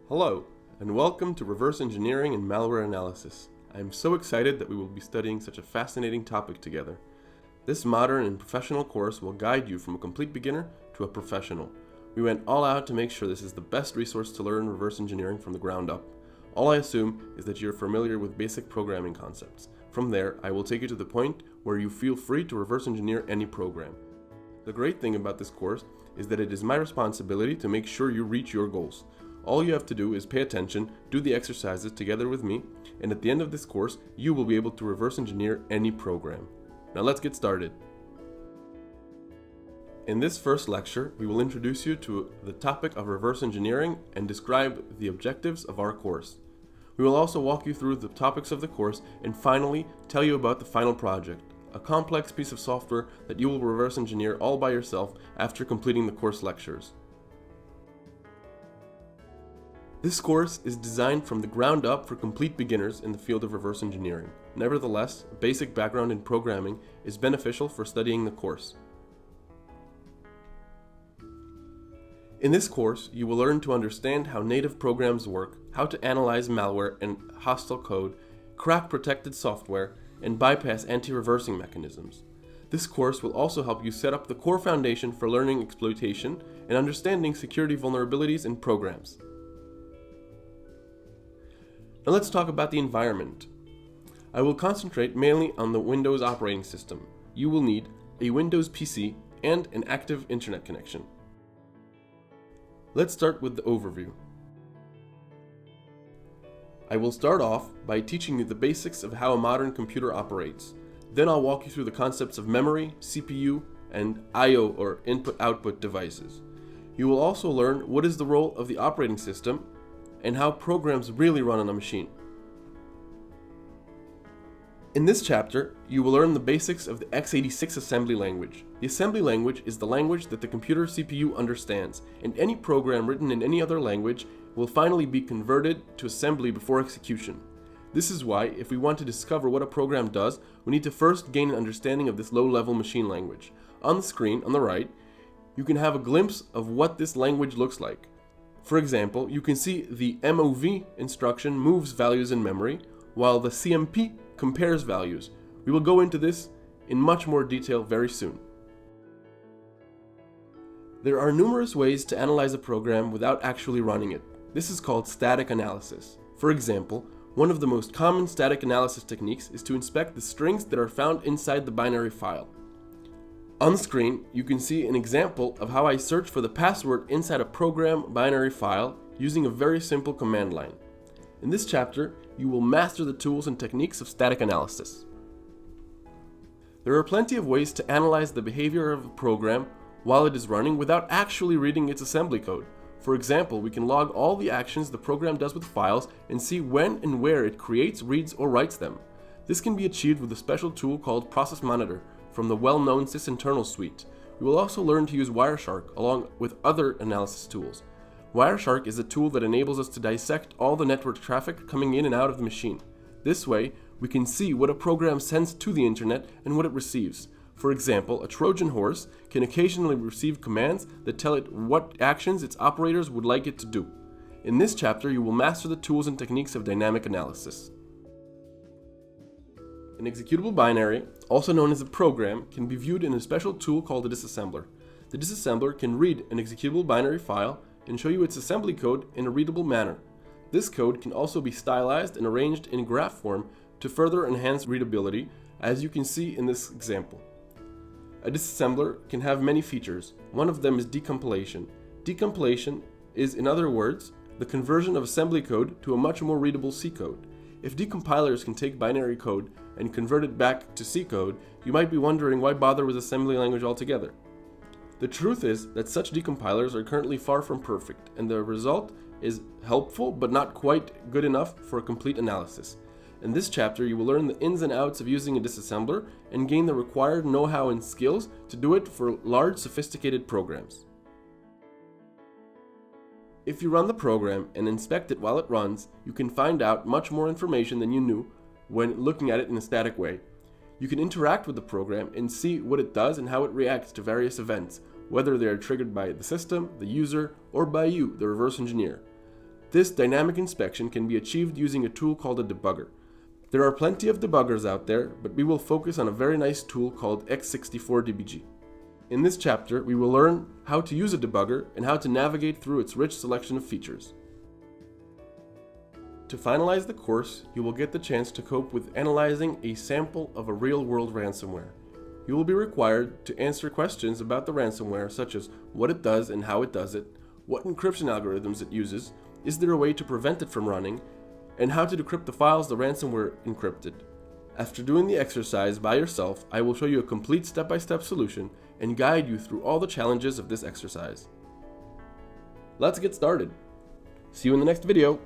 Hello, and welcome to Reverse Engineering and Malware Analysis. I am so excited that we will be studying such a fascinating topic together. This modern and professional course will guide you from a complete beginner to a professional. We went all out to make sure this is the best resource to learn reverse engineering from the ground up. All I assume is that you're familiar with basic programming concepts. From there, I will take you to the point where you feel free to reverse engineer any program. The great thing about this course is that it is my responsibility to make sure you reach your goals. All you have to do is pay attention, do the exercises together with me, and at the end of this course, you will be able to reverse engineer any program. Now let's get started. In this first lecture, we will introduce you to the topic of reverse engineering and describe the objectives of our course. We will also walk you through the topics of the course and finally tell you about the final project, a complex piece of software that you will reverse engineer all by yourself after completing the course lectures. This course is designed from the ground up for complete beginners in the field of reverse engineering. Nevertheless, a basic background in programming is beneficial for studying the course. In this course, you will learn to understand how native programs work, how to analyze malware and hostile code, crack protected software, and bypass anti-reversing mechanisms. This course will also help you set up the core foundation for learning exploitation and understanding security vulnerabilities in programs. Now let's talk about the environment. I will concentrate mainly on the Windows operating system. You will need a Windows PC and an active internet connection. Let's start with the overview. I will start off by teaching you the basics of how a modern computer operates. Then I'll walk you through the concepts of memory, CPU, and I/O or input-output devices. You will also learn what is the role of the operating system and how programs really run on a machine. In this chapter, you will learn the basics of the x86 assembly language. The assembly language is the language that the computer CPU understands, and any program written in any other language will finally be converted to assembly before execution. This is why, if we want to discover what a program does, we need to first gain an understanding of this low-level machine language. On the screen, on the right, you can have a glimpse of what this language looks like. For example, you can see the MOV instruction moves values in memory, while the CMP compares values. We will go into this in much more detail very soon. There are numerous ways to analyze a program without actually running it. This is called static analysis. For example, one of the most common static analysis techniques is to inspect the strings that are found inside the binary file. On the screen, you can see an example of how I search for the password inside a program binary file using a very simple command line. In this chapter, you will master the tools and techniques of static analysis. There are plenty of ways to analyze the behavior of a program while it is running without actually reading its assembly code. For example, we can log all the actions the program does with files and see when and where it creates, reads, or writes them. This can be achieved with a special tool called Process Monitor from the well-known sysinternal suite. We will also learn to use Wireshark along with other analysis tools. Wireshark is a tool that enables us to dissect all the network traffic coming in and out of the machine. This way, we can see what a program sends to the internet and what it receives. For example, a Trojan horse can occasionally receive commands that tell it what actions its operators would like it to do. In this chapter, you will master the tools and techniques of dynamic analysis. An executable binary, also known as a program, can be viewed in a special tool called a disassembler. The disassembler can read an executable binary file and show you its assembly code in a readable manner. This code can also be stylized and arranged in graph form to further enhance readability, as you can see in this example. A disassembler can have many features. One of them is decompilation. Decompilation is, in other words, the conversion of assembly code to a much more readable C code. If decompilers can take binary code and convert it back to C code, you might be wondering why bother with assembly language altogether. The truth is that such decompilers are currently far from perfect, and the result is helpful but not quite good enough for a complete analysis. In this chapter, you will learn the ins and outs of using a disassembler and gain the required know-how and skills to do it for large, sophisticated programs. If you run the program and inspect it while it runs, you can find out much more information than you knew when looking at it in a static way. You can interact with the program and see what it does and how it reacts to various events, whether they are triggered by the system, the user, or by you, the reverse engineer. This dynamic inspection can be achieved using a tool called a debugger. There are plenty of debuggers out there, but we will focus on a very nice tool called X64DBG. In this chapter, we will learn how to use a debugger and how to navigate through its rich selection of features. To finalize the course, you will get the chance to cope with analyzing a sample of a real-world ransomware. You will be required to answer questions about the ransomware, such as what it does and how it does it, what encryption algorithms it uses, is there a way to prevent it from running, and how to decrypt the files the ransomware encrypted. After doing the exercise by yourself, I will show you a complete step-by-step solution and guide you through all the challenges of this exercise. Let's get started. See you in the next video.